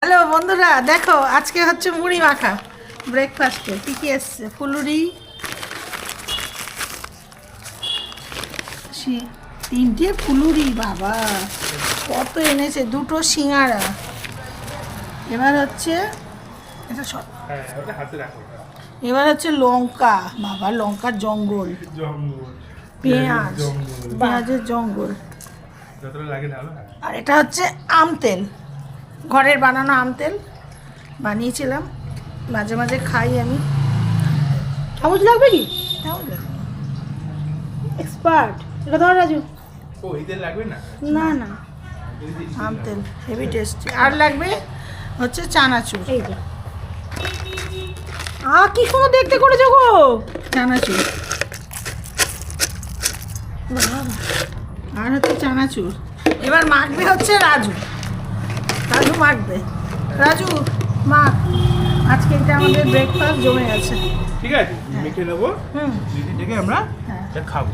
Hello বন্ধুরা, দেখো আজকে হচ্ছে মুড়ি মাখা ব্রেকফাস্টে। কী কী এসছে? ফুলুরি, তিনটে ফুলুরি, বাবা কত এনেছে, দুটো সিঙ্গারা। এবার হচ্ছে এটা এবার হচ্ছে লঙ্কা, বাবা লঙ্কার জঙ্গল, পেঁয়াজের জঙ্গল। আর এটা হচ্ছে আম তেল, ঘরের বানানো আম তেল বানিয়েছিলাম, মাঝে মাঝে খাই আমি। চামচ লাগবে কি? কেমন লাগে? এক্সপার্ট। এটা ধর রাজু। ও এই তেল লাগবে না? না না, আম তেল হেভি টেস্টি। আর লাগবে হচ্ছে চানাচুর, এই যে কি সুন্দর দেখতে করেছো গো। চানাচুর আর হচ্ছে চানাচুর। এবার মাখবে হচ্ছে রাজু, রাজু মাখবে। রাজু মাখ, আজকে এটা আমাদের ব্রেকফাস্ট জমে গেছে। ঠিক আছে, মেখে নেবো, হুম থেকে আমরা হ্যাঁ এটা খাবো।